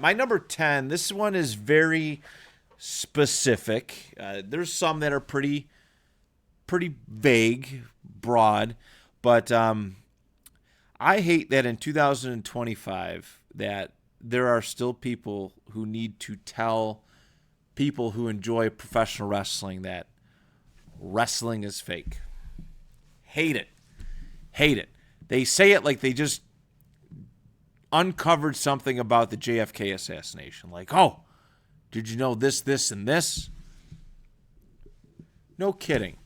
my number 10, this one is very specific. There's some that are pretty vague, broad, but I hate that in 2025 that there are still people who need to tell people who enjoy professional wrestling that wrestling is fake. Hate it. Hate it. They say it like they just uncovered something about the JFK assassination. Like, oh, did you know this, this, and this? No kidding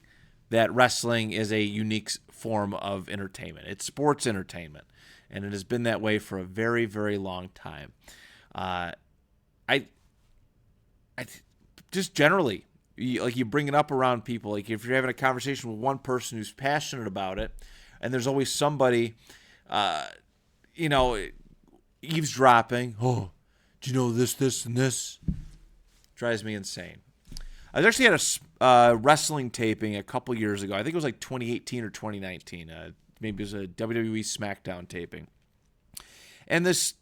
that wrestling is a unique form of entertainment. It's sports entertainment, and it has been that way for a very, very long time. I just generally, you bring it up around people. Like if you're having a conversation with one person who's passionate about it, and there's always somebody, eavesdropping. Oh, do you know this, this, and this? Drives me insane. I was actually at a wrestling taping a couple years ago. I think it was like 2018 or 2019. Maybe it was a WWE SmackDown taping. And this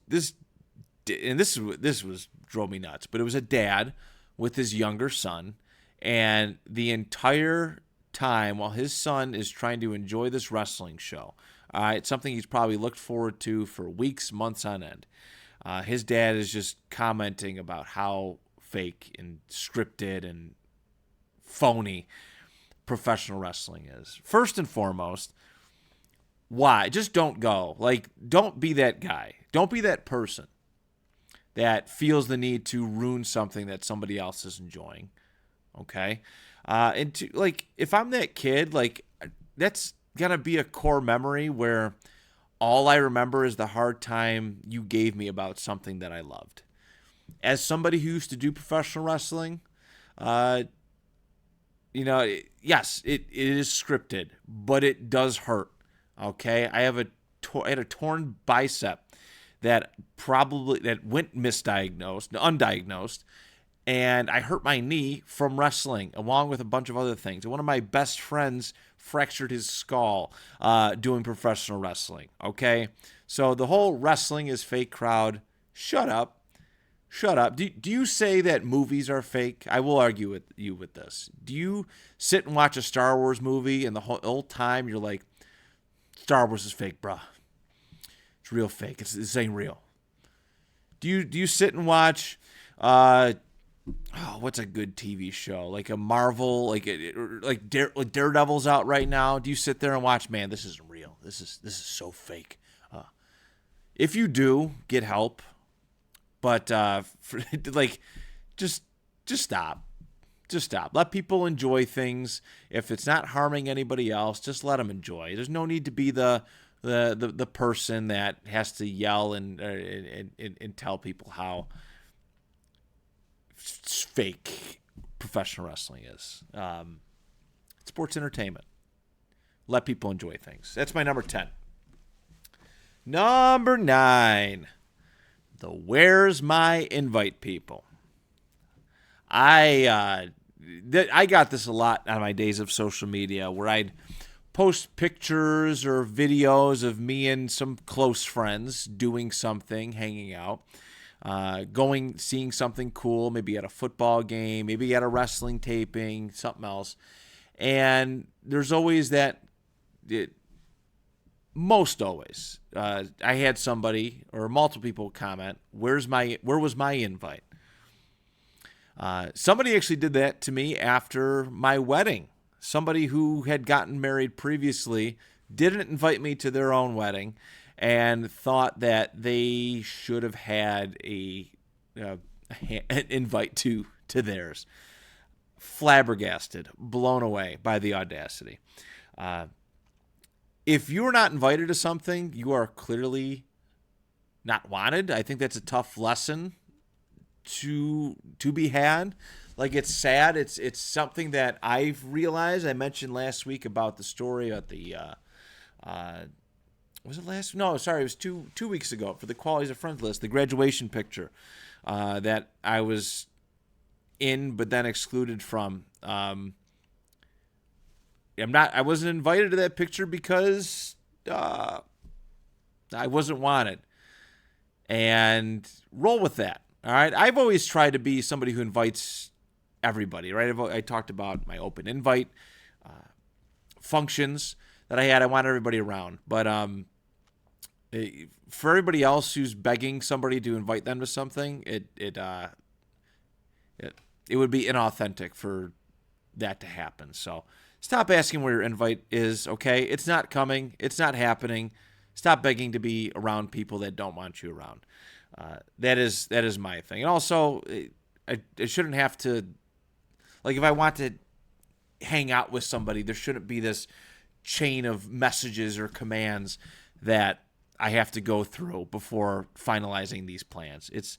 drove me nuts. But it was a dad with his younger son, and the entire time while his son is trying to enjoy this wrestling show, it's something he's probably looked forward to for weeks, months on end. His dad is just commenting about how fake and scripted and phony professional wrestling is. First and foremost, why? Just don't go. Like, don't be that guy. Don't be that person that feels the need to ruin something that somebody else is enjoying. Okay? If I'm that kid, that's gonna be a core memory where all I remember is the hard time you gave me about something that I loved. As somebody who used to do professional wrestling, yes, it is scripted, but it does hurt. Okay, I had a torn bicep that went undiagnosed, and I hurt my knee from wrestling, along with a bunch of other things. And one of my best friends fractured his skull doing professional wrestling. Okay, so the whole wrestling is fake crowd. Shut up. Shut up. Do you say that movies are fake? I will argue with you with this. Do you sit and watch a Star Wars movie and the whole time you're like, Star Wars is fake, bruh. It's real fake. This ain't real. Do you sit and watch what's a good TV show? Like a Marvel, like Daredevil's out right now. Do you sit there and watch, man, this isn't real. This is so fake. If you do, get help. But just stop. Just stop. Let people enjoy things. If it's not harming anybody else, just let them enjoy. There's no need to be the person that has to yell and tell people how fake professional wrestling is. Sports entertainment. Let people enjoy things. That's my number 10. Number 9. The Where's My Invite people. I got this a lot on my days of social media where I'd post pictures or videos of me and some close friends doing something, hanging out, seeing something cool, maybe at a football game, maybe at a wrestling taping, something else. And there's always most always, I had somebody or multiple people comment, where was my invite? Somebody actually did that to me after my wedding. Somebody who had gotten married previously didn't invite me to their own wedding and thought that they should have had an invite to theirs. Flabbergasted, blown away by the audacity. If you're not invited to something, you are clearly not wanted. I think that's a tough lesson to be had. Like, it's sad. It's something that I've realized. I mentioned last week about the story at the was it last? No, sorry, it was two weeks ago for the Qualities of Friends list, the graduation picture that I was in but then excluded from. I wasn't invited to that picture because I wasn't wanted. And roll with that. All right. I've always tried to be somebody who invites everybody, right? I talked about my open invite functions that I had. I want everybody around. But for everybody else who's begging somebody to invite them to something, it would be inauthentic for that to happen. So stop asking where your invite is, okay? It's not coming. It's not happening. Stop begging to be around people that don't want you around. That is my thing. And also, I shouldn't have to, like, if I want to hang out with somebody, there shouldn't be this chain of messages or commands that I have to go through before finalizing these plans. It's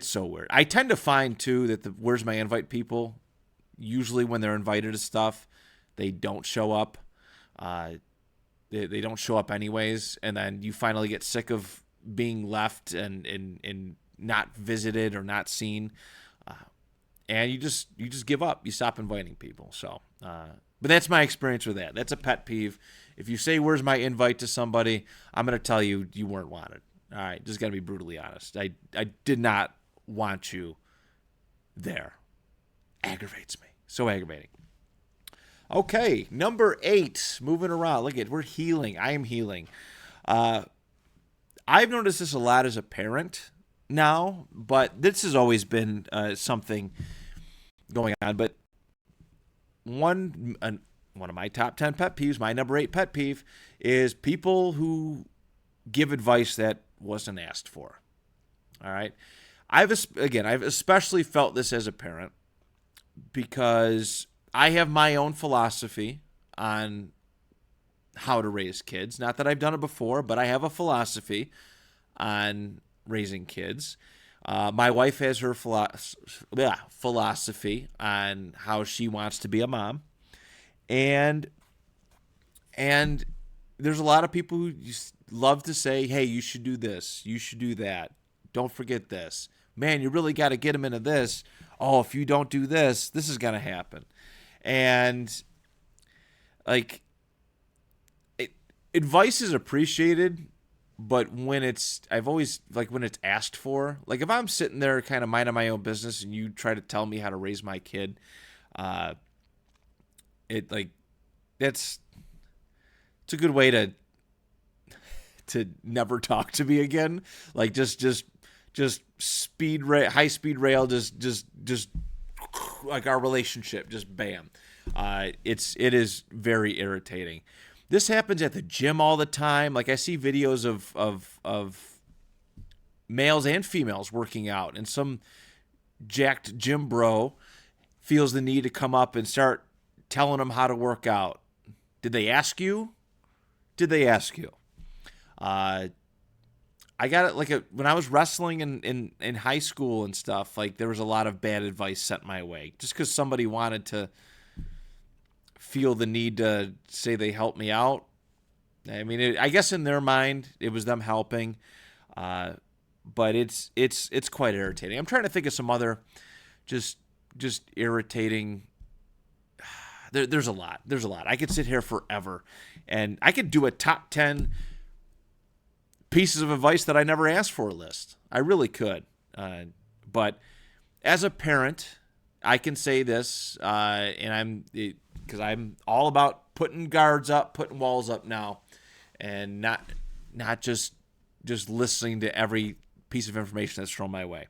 so weird. I tend to find, too, that the where's my invite people, usually when they're invited to stuff, they don't show up. They don't show up anyways, and then you finally get sick of being left and not visited or not seen, and you just give up. You stop inviting people. So, but that's my experience with that. That's a pet peeve. If you say, where's my invite to somebody, I'm going to tell you you weren't wanted. All right, just got to be brutally honest. I did not want you there. Aggravates me. So aggravating. Okay, number 8. Moving around. Look at, we're healing. I am healing. I've noticed this a lot as a parent now, but this has always been something going on. But one of my top 10 pet peeves, my number 8 pet peeve, is people who give advice that wasn't asked for. All right. I've especially felt this as a parent because I have my own philosophy on how to raise kids. Not that I've done it before, but I have a philosophy on raising kids. My wife has her philosophy on how she wants to be a mom. And there's a lot of people who just love to say, hey, you should do this. You should do that. Don't forget this. Man, you really got to get them into this. Oh, if you don't do this, this is going to happen. And like, advice is appreciated, but when it's asked for, like if I'm sitting there kind of minding my own business and you try to tell me how to raise my kid, it's a good way to never talk to me again. Like just high speed rail, just like our relationship, just bam. It is very irritating. This happens at the gym all the time. Like I see videos of males and females working out, and some jacked gym bro feels the need to come up and start telling them how to work out. Did they ask you? I got it when I was wrestling in high school and stuff, like there was a lot of bad advice sent my way just because somebody wanted to feel the need to say they helped me out. I mean, I guess in their mind it was them helping, but it's quite irritating. I'm trying to think of some other just irritating. There's a lot. I could sit here forever, and I could do a top 10 pieces of advice that I never asked for list. I really could. But as a parent, I can say this, because I'm all about putting guards up, putting walls up now, and not just listening to every piece of information that's thrown my way.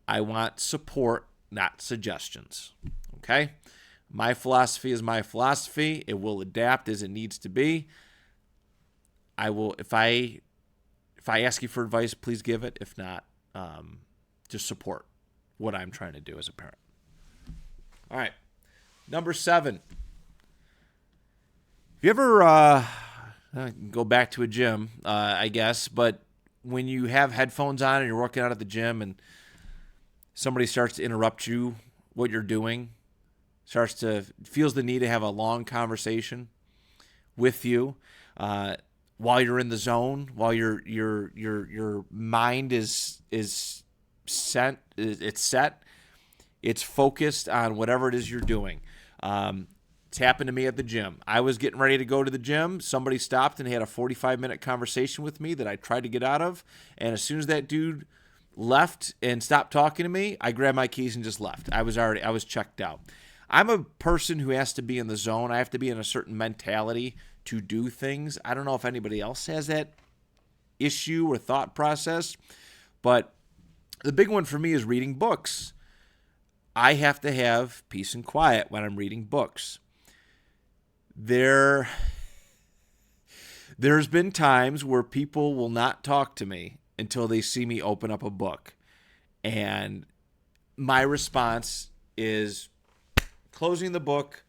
I want support, not suggestions. Okay? My philosophy is my philosophy. It will adapt as it needs to be. I will, if I ask you for advice, please give it. If not, just support what I'm trying to do as a parent. All right. Number 7. If you ever go back to a gym, I guess, but when you have headphones on and you're working out at the gym and somebody starts to interrupt you, what you're doing, feels the need to have a long conversation with you, while you're in the zone, while your mind is set, it's focused on whatever it is you're doing. It's happened to me at the gym. I was getting ready to go to the gym. Somebody stopped and had a 45-minute conversation with me that I tried to get out of. And as soon as that dude left and stopped talking to me, I grabbed my keys and just left. I was checked out. I'm a person who has to be in the zone. I have to be in a certain mentality to do things. I don't know if anybody else has that issue or thought process, but the big one for me is reading books. I have to have peace and quiet when I'm reading books. There's been times where people will not talk to me until they see me open up a book. And my response is closing the book,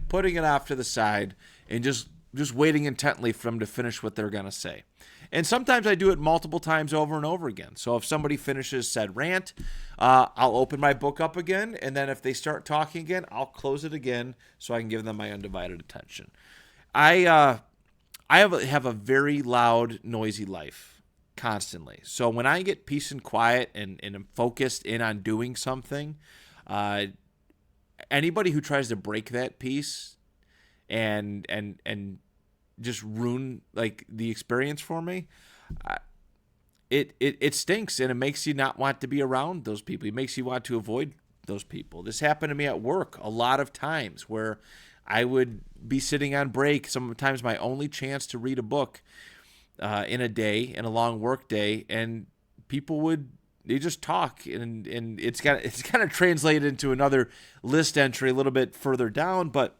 putting it off to the side, and just waiting intently for them to finish what they're going to say. And sometimes I do it multiple times over and over again. So if somebody finishes said rant, I'll open my book up again. And then if they start talking again, I'll close it again so I can give them my undivided attention. I have a very loud, noisy life constantly. So when I get peace and quiet and am focused in on doing something, anybody who tries to break that peace and just ruin like the experience for me, it stinks, and it makes you not want to be around those people. It makes you want to avoid those people. This happened to me at work a lot of times where I would be sitting on break, sometimes my only chance to read a book in a day, in a long work day, and people they just talk, and it's kind of translated into another list entry a little bit further down, but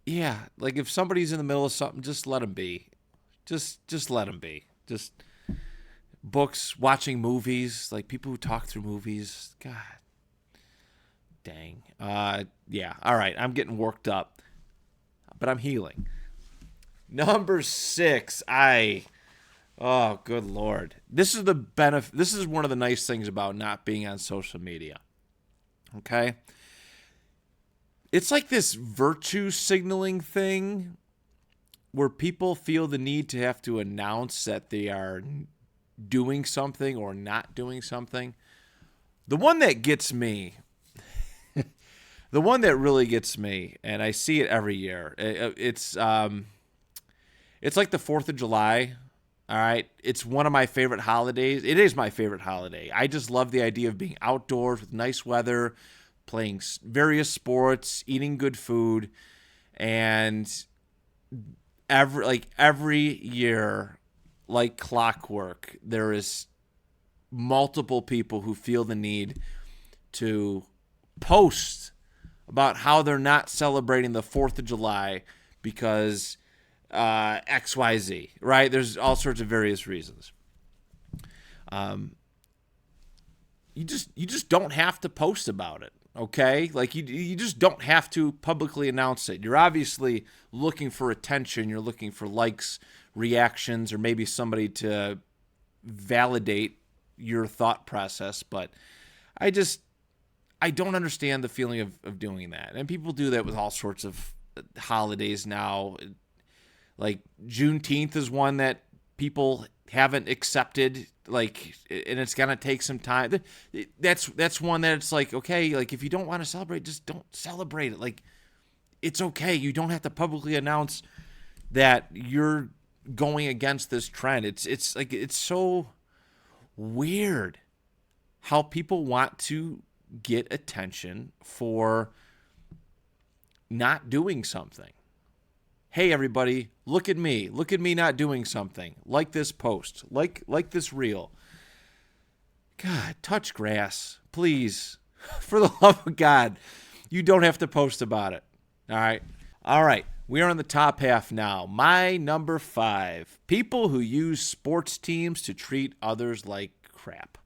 yeah, like if somebody's in the middle of something, just let them be. Just let them be. Just books, watching movies, like people who talk through movies. God dang. Yeah, all right, I'm getting worked up, but I'm healing. Number 6, oh, good Lord. This is the benefit. This is one of the nice things about not being on social media. Okay? It's like this virtue signaling thing where people feel the need to have to announce that they are doing something or not doing something. The one that gets me, the one that really gets me, and I see it every year, it's like the 4th of July. All right. It's one of my favorite holidays. It is my favorite holiday. I just love the idea of being outdoors with nice weather, playing various sports, eating good food, and every year, like clockwork, there is multiple people who feel the need to post about how they're not celebrating the 4th of July because XYZ, right? There's all sorts of various reasons. You just don't have to post about it. Okay, like you just don't have to publicly announce it. You're obviously looking for attention. You're looking for likes, reactions, or maybe somebody to validate your thought process. But I don't understand the feeling of doing that. And people do that with all sorts of holidays now. Like Juneteenth is one that people haven't accepted, like, and it's gonna take some time. That's one that it's like, okay, like if you don't want to celebrate, just don't celebrate it. Like, it's okay. You don't have to publicly announce that you're going against this trend. It's like, it's so weird how people want to get attention for not doing something. Hey, everybody, look at me. Look at me not doing something. Like this post. Like this reel. God, touch grass. Please. For the love of God. You don't have to post about it. All right? All right. We are on the top half now. My number 5. People who use sports teams to treat others like crap.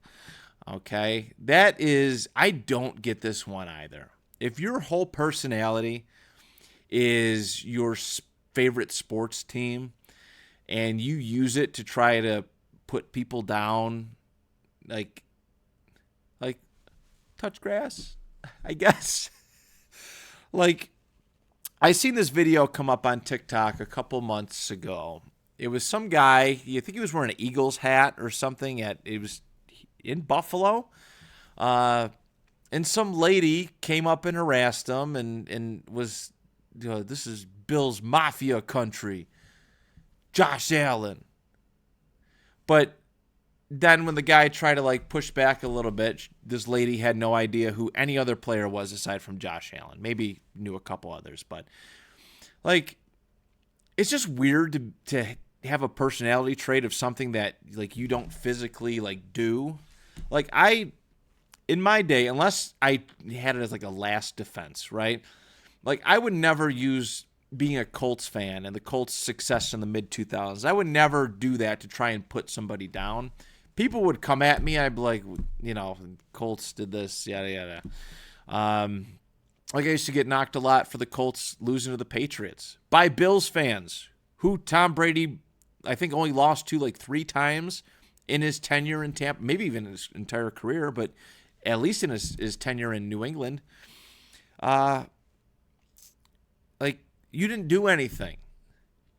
Okay? That is, I don't get this one either. If your whole personality is your favorite sports team and you use it to try to put people down, like touch grass, I guess. Like, I seen this video come up on TikTok a couple months ago. It was some guy, you think he was wearing an Eagles hat or something, it was in Buffalo, and some lady came up and harassed him and was, this is Bill's Mafia country, Josh Allen. But then when the guy tried to like push back a little bit, this lady had no idea who any other player was aside from Josh Allen. Maybe knew a couple others, but like it's just weird to have a personality trait of something that like you don't physically like do. Like in my day, unless I had it as like a last defense, right? Like I would never use being a Colts fan and the Colts' success in the mid 2000s. I would never do that to try and put somebody down. People would come at me. I'd be like, Colts did this, yada yada. Like I used to get knocked a lot for the Colts losing to the Patriots by Bills fans, who Tom Brady, I think, only lost to like 3 times in his tenure in Tampa, maybe even his entire career, but at least in his tenure in New England. Like you didn't do anything.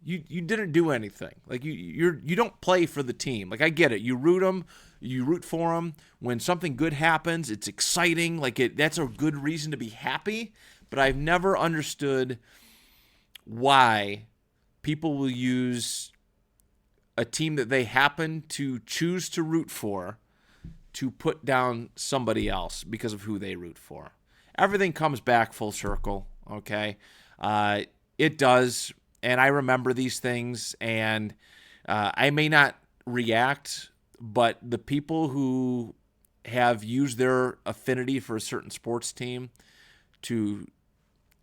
You didn't do anything. Like you don't play for the team. Like I get it. You root for them. When something good happens, it's exciting. Like that's a good reason to be happy. But I've never understood why people will use a team that they happen to choose to root for to put down somebody else because of who they root for. Everything comes back full circle, okay? It does, and I remember these things, and I may not react, but the people who have used their affinity for a certain sports team to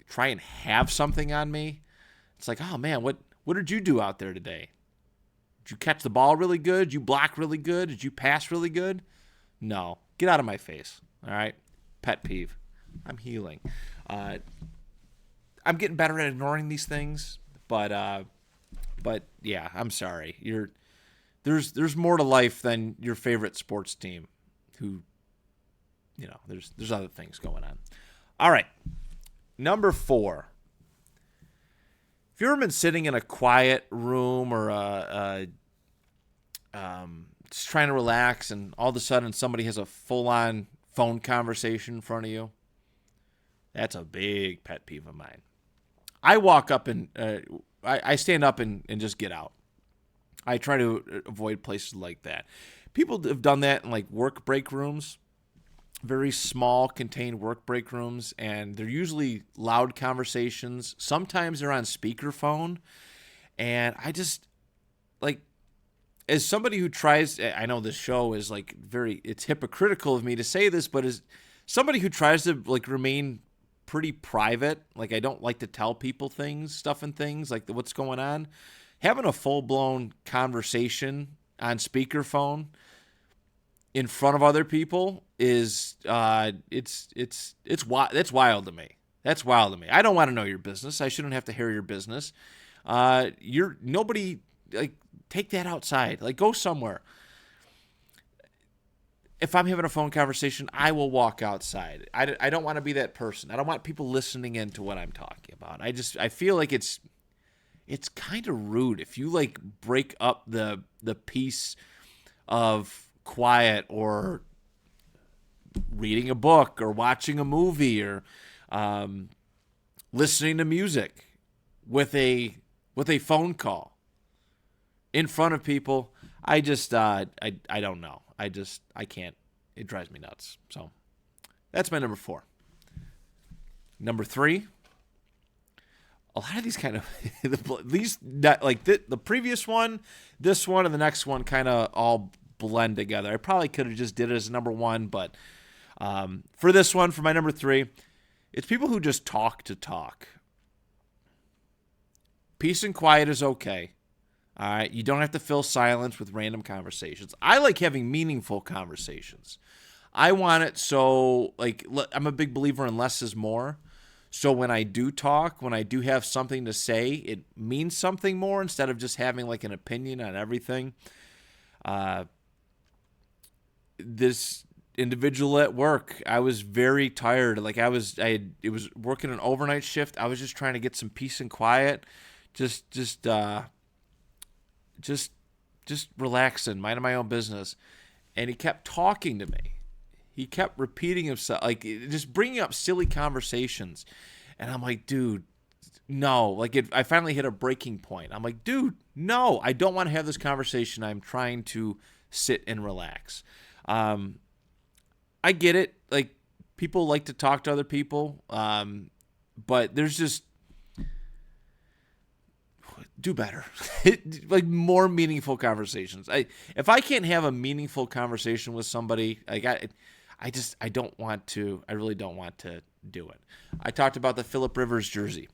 try and have something on me, it's like, oh man, what did you do out there today? Did you catch the ball really good? Did you block really good? Did you pass really good? No. Get out of my face. All right? Pet peeve. I'm healing. I'm getting better at ignoring these things, but yeah, I'm sorry. There's more to life than your favorite sports team. Who, there's other things going on. All right, number 4. Have you ever been sitting in a quiet room or just trying to relax, and all of a sudden somebody has a full-on phone conversation in front of you? That's a big pet peeve of mine. I walk up and I stand up and just get out. I try to avoid places like that. People have done that in like work break rooms, very small contained work break rooms, and they're usually loud conversations. Sometimes they're on speakerphone, and I just like, as somebody who tries, I know this show is like it's hypocritical of me to say this, but as somebody who tries to like remain pretty private, like I don't like to tell people stuff and things like what's going on, having a full-blown conversation on speakerphone in front of other people is that's wild to me. That's wild to me. I don't want to know your business. I shouldn't have to hear your business. Nobody, like, take that outside. Like, go somewhere. If I'm having a phone conversation, I will walk outside. I don't want to be that person. I don't want people listening in to what I'm talking about. I feel like it's kind of rude if you like break up the piece of quiet or reading a book or watching a movie or listening to music with a phone call in front of people. I just I don't know. I can't. It drives me nuts. So that's my number 4. Number 3. A lot of these kind of the previous one, this one, and the next one kind of all blend together. I probably could have just did it as number 1, but for this one, for my number 3, it's people who just talk to talk. Peace and quiet is okay. All right, you don't have to fill silence with random conversations. I like having meaningful conversations. I want it so, like, I'm a big believer in less is more. So when I do talk, when I do have something to say, it means something more instead of just having like an opinion on everything. This individual at work, I was very tired. Like it was working an overnight shift. I was just trying to get some peace and quiet. Just relaxing, minding my own business. And he kept talking to me. He kept repeating himself, like just bringing up silly conversations. And I'm like, dude, no. Like I finally hit a breaking point. I'm like, dude, no, I don't want to have this conversation. I'm trying to sit and relax. I get it. Like, people like to talk to other people, but there's just do better. Like, more meaningful conversations. If I can't have a meaningful conversation with somebody, like I don't want to. I really don't want to do it. I talked about the Phillip Rivers jersey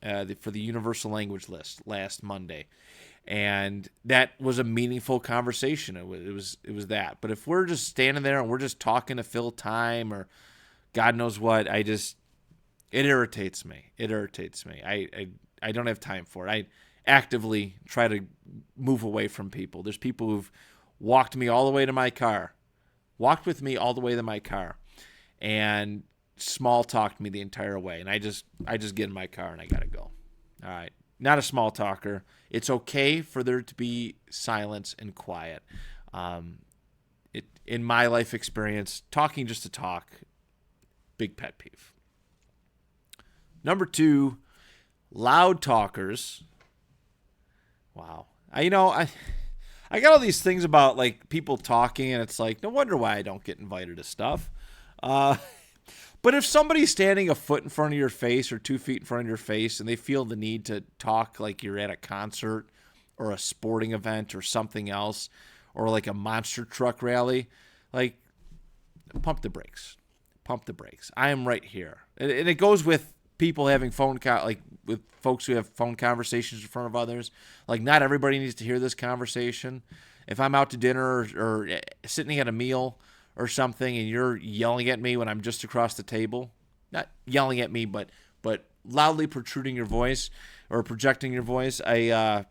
for the Universal Language List last Monday, and that was a meaningful conversation. It was that. But if we're just standing there and we're just talking to fill time or God knows what, it irritates me. It irritates me. I don't have time for it. I actively try to move away from people. There's people who've walked with me all the way to my car, and small talked me the entire way. And I just get in my car and I gotta go. All right, not a small talker. It's okay for there to be silence and quiet. In my life experience, talking just to talk, big pet peeve. Number 2, loud talkers. Wow. I got all these things about, like, people talking, and it's like, no wonder why I don't get invited to stuff. But if somebody's standing a foot in front of your face or 2 feet in front of your face and they feel the need to talk like you're at a concert or a sporting event or something else, or like a monster truck rally, like, pump the brakes. Pump the brakes. I am right here. And it goes with people having with folks who have phone conversations in front of others. Like, not everybody needs to hear this conversation. If I'm out to dinner or sitting at a meal or something and you're yelling at me when I'm just across the table, not yelling at me, but loudly protruding your voice or projecting your voice, God,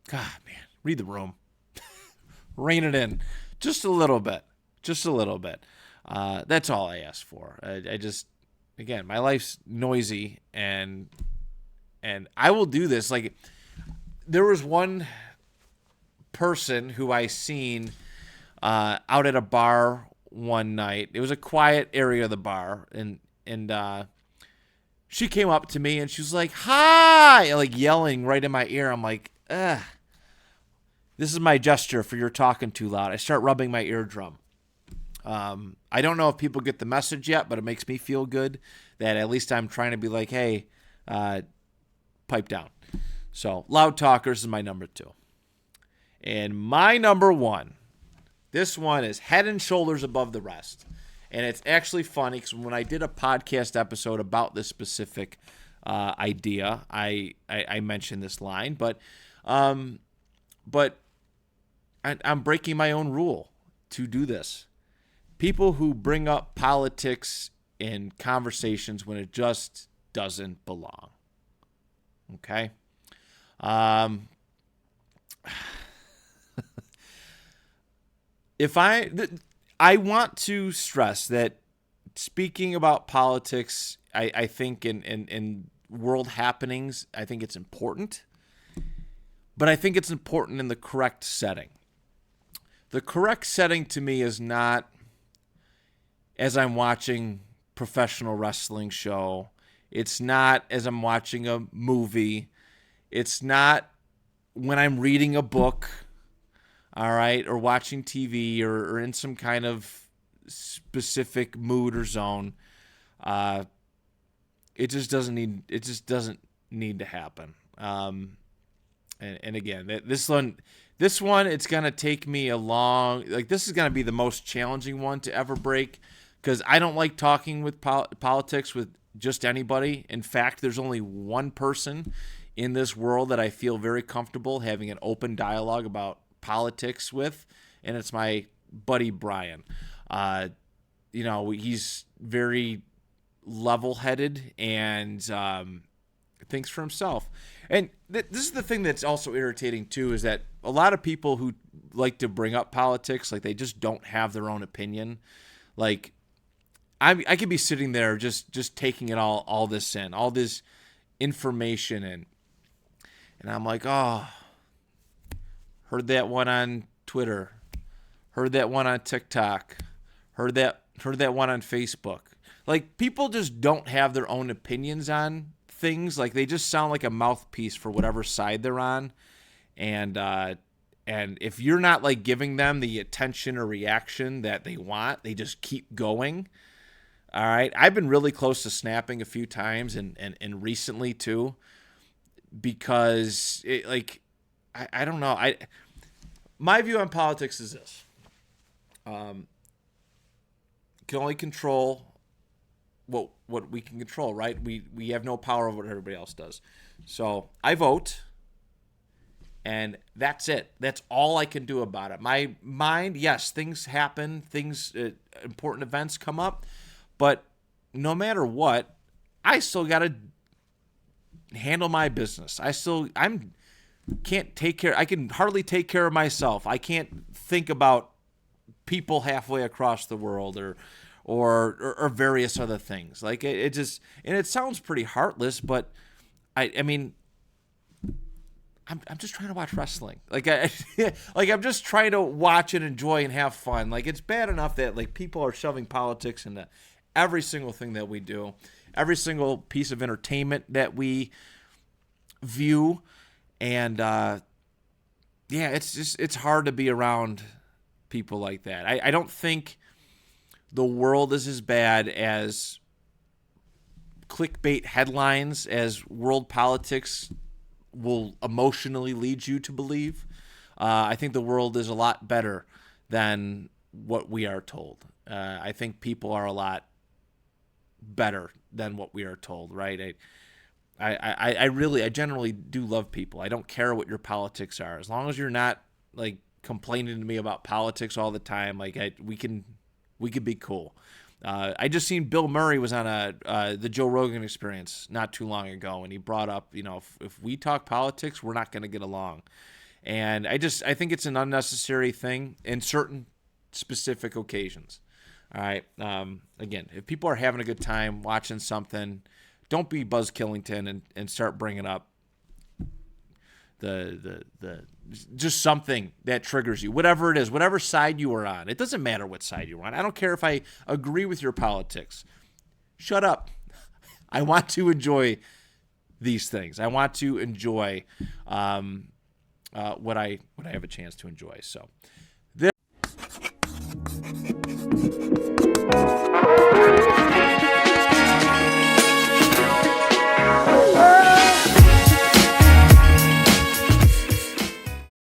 man, read the room. Rein it in just a little bit. That's all I ask for. I just, again, my life's noisy, and I will do this. Like, there was one person who I seen out at a bar one night. It was a quiet area of the bar, and she came up to me and she was like, "Hi!" like, yelling right in my ear. I'm like, ugh. This is my gesture for you're talking too loud. I start rubbing my eardrum. I don't know if people get the message yet, but it makes me feel good that at least I'm trying to be like, hey, pipe down. So, loud talkers is my number 2. And my number 1, this one is head and shoulders above the rest. And it's actually funny because when I did a podcast episode about this specific idea, I mentioned this line, but I'm breaking my own rule to do this. People who bring up politics in conversations when it just doesn't belong. Okay? I want to stress that speaking about politics, I think in world happenings, I think it's important. But I think it's important in the correct setting. The correct setting to me is not as I'm watching professional wrestling show. It's not as I'm watching a movie. It's not when I'm reading a book, all right, or watching TV or in some kind of specific mood or zone. It just doesn't need to happen. And again, this one, it's going to take me this is going to be the most challenging one to ever break, because I don't like talking with politics with just anybody. In fact, there's only one person in this world that I feel very comfortable having an open dialogue about politics with, and it's my buddy Brian. He's very level-headed and thinks for himself. And this is the thing that's also irritating too, is that a lot of people who like to bring up politics, like, they just don't have their own opinion. Like, I could be sitting there just taking it all this in, all this information, and I'm like, oh, heard that one on Twitter, heard that one on TikTok, heard that one on Facebook. Like, people just don't have their own opinions on things. Like, they just sound like a mouthpiece for whatever side they're on, and And if you're not like giving them the attention or reaction that they want, they just keep going. All right. I've been really close to snapping a few times and recently too, because I don't know. My view on politics is this. You can only control what we can control, right? We have no power over what everybody else does. So I vote, and that's it. That's all I can do about it. My mind, yes, things happen, important events come up, but no matter what, I still got to handle my business. I can hardly take care of myself. I can't think about people halfway across the world or various other things. Like it just, and it sounds pretty heartless, but I mean, I'm just trying to watch wrestling. Like I'm just trying to watch and enjoy and have fun. Like it's bad enough that like people are shoving politics into every single thing that we do, every single piece of entertainment that we view, and it's hard to be around people like that. I don't think the world is as bad as clickbait headlines as world politics will emotionally lead you to believe. I think the world is a lot better than what we are told. I think people are a lot better than what we are told, right? I generally do love people. I don't care what your politics are. As long as you're not like complaining to me about politics all the time, like we could be cool. I just seen Bill Murray was on the Joe Rogan Experience not too long ago, and he brought up, if we talk politics, we're not going to get along. And I think it's an unnecessary thing in certain specific occasions. All right. Again, if people are having a good time watching something, don't be Buzz Killington and start bringing up the just something that triggers you, whatever it is, whatever side you are on. It doesn't matter what side you're on. I don't care if I agree with your politics. Shut up. I want to enjoy these things. I want to enjoy what I have a chance to enjoy. So.